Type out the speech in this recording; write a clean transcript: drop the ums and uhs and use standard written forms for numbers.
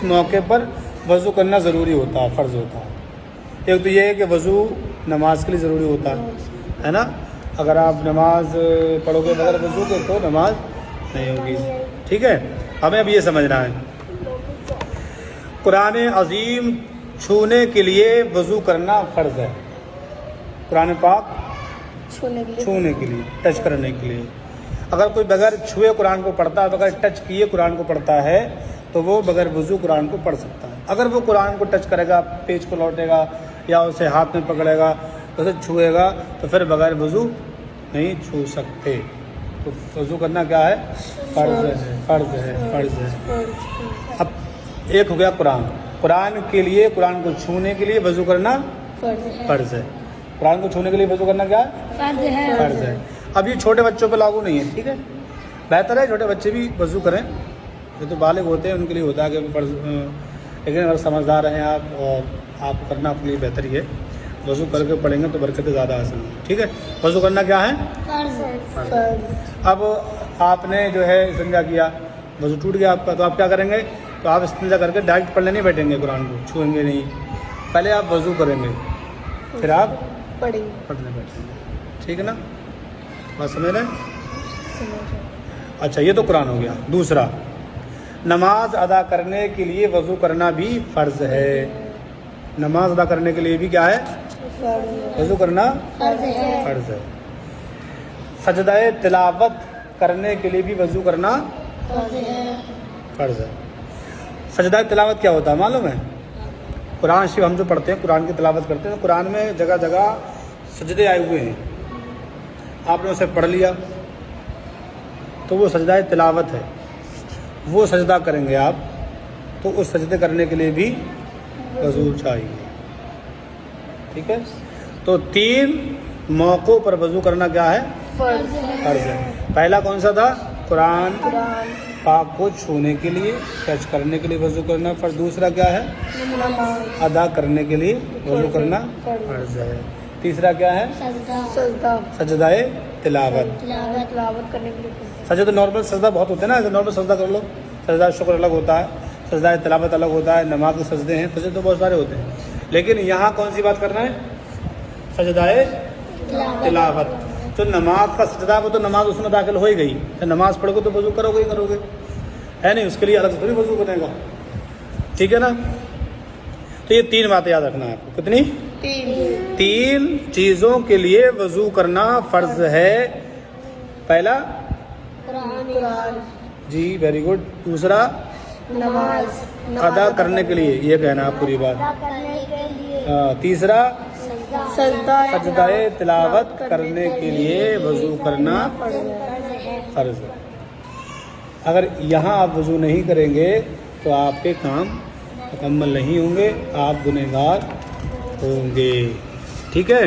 موقع پر وضو کرنا ضروری ہوتا ہے، فرض ہوتا ہے۔ ایک تو یہ ہے کہ وضو نماز کے لیے ضروری ہوتا ہے نا، اگر آپ نماز پڑھو گے بغیر وضو کے تو نماز نہیں ہوگی، ٹھیک ہے۔ ہمیں اب یہ سمجھنا ہے قرآن عظیم چھونے کے لیے وضو کرنا فرض ہے، قرآن پاک چھونے کے لیے، ٹچ کرنے کے لیے۔ اگر کوئی بغیر چھوئے قرآن کو پڑھتا ہے، بغیر ٹچ کیے قرآن کو پڑھتا ہے تو وہ بغیر وضو قرآن کو پڑھ سکتا ہے۔ اگر وہ قرآن کو ٹچ کرے گا، پیج کو لوٹے گا یا اسے ہاتھ میں پکڑے گا، اسے چھوئے گا تو پھر بغیر وضو نہیں چھو سکتے۔ تو وضو کرنا کیا ہے؟ فرض ہے، فرض ہے، فرض ہے۔ اب ایک ہو گیا قرآن کے لیے، قرآن کو چھونے کے لیے وضو کرنا فرض ہے۔ قرآن کو چھونے کے لیے وضو کرنا کیا ہے؟ فرض ہے۔ اب یہ چھوٹے بچوں پہ لاگو نہیں ہے، ٹھیک ہے، بہتر ہے چھوٹے بچے بھی وضو کریں، جو تو بالغ ہوتے ہیں ان کے لیے ہوتا ہے کہ فرض، لیکن اگر سمجھدار ہیں آپ اور آپ کو کرنا اپنے لیے بہتر ہی ہے، وضو کر کے پڑھیں گے تو برکتیں زیادہ حاصل ہوں، ٹھیک ہے۔ وضو کرنا کیا ہے؟ فرض۔ اب آپ نے جو ہے استنجا کیا، وضو ٹوٹ گیا آپ کا، تو آپ کیا کریں گے؟ تو آپ استنجا کر کے ڈائریکٹ پڑھنے نہیں بیٹھیں گے، قرآن کو چھوئیں گے نہیں، پہلے آپ وضو کریں گے پھر آپ پڑھنے بیٹھیں گے، ٹھیک ہے نا، بات سمجھ رہے ہیں؟ اچھا، یہ تو قرآن ہو گیا۔ دوسرا، نماز ادا کرنے کے لیے وضو کرنا بھی فرض ہے۔ نماز ادا کرنے کے لیے بھی کیا ہے؟ وضو کرنا فرض ہے۔ سجدہ تلاوت کرنے کے لیے بھی وضو کرنا فرض ہے۔ سجدہ تلاوت کیا ہوتا ہے معلوم ہے؟ قرآن شریف ہم جو پڑھتے ہیں، قرآن کی تلاوت کرتے ہیں، قرآن میں جگہ جگہ سجدے آئے ہوئے ہیں، آپ نے اسے پڑھ لیا تو وہ سجدہ تلاوت ہے، وہ سجدہ کریں گے آپ تو اس سجدے کرنے کے لیے بھی وضو چاہیے، ٹھیک ہے۔ تو 3 موقعوں پر وضو کرنا کیا ہے؟ فرض ہے۔ پہلا کون سا تھا؟ قرآن پاک کو چھونے کے لیے، ٹچ کرنے کے لیے وضو کرنا فرض۔ دوسرا کیا ہے؟ ادا کرنے کے لیے وضو کرنا فرض ہے۔ تیسرا کیا ہے؟ سجدہ تلاوت کرنے کے لیے۔ سجدہ نارمل سجدہ بہت ہوتے ہیں نا، ایسے نارمل سجدہ کر لو، سجدہ شکر الگ ہوتا ہے، سجدہ تلاوت الگ ہوتا ہے، نماز کے سجدے ہیں، سجدے تو بہت سارے ہوتے ہیں، لیکن یہاں کون سی بات کرنا ہے؟ سجدہ تلاوت۔ تو نماز کا سجدہ وہ تو نماز اس میں داخل ہو ہی گئی، نماز پڑھو گے تو وضو کرو گے ہی کرو گے، ہے نہیں، اس کے لیے الگ سے تھوڑی وضو بنے گا، ٹھیک ہے نا۔ تو یہ 3 باتیں یاد رکھنا ہے آپ کو، کتنی؟ 3 چیزوں کے لیے وضو کرنا فرض ہے۔ پہلا جی ویری گڈ۔ دوسرا نماز ادا کرنے کے لیے، یہ کہنا آپ پوری بات۔ تیسرا سجدہ تلاوت کرنے کے لیے وضو کرنا فرض ہے۔ اگر یہاں آپ وضو نہیں کریں گے تو آپ کے کام مکمل نہیں ہوں گے، آپ گنہگار ہوں گے، ٹھیک ہے۔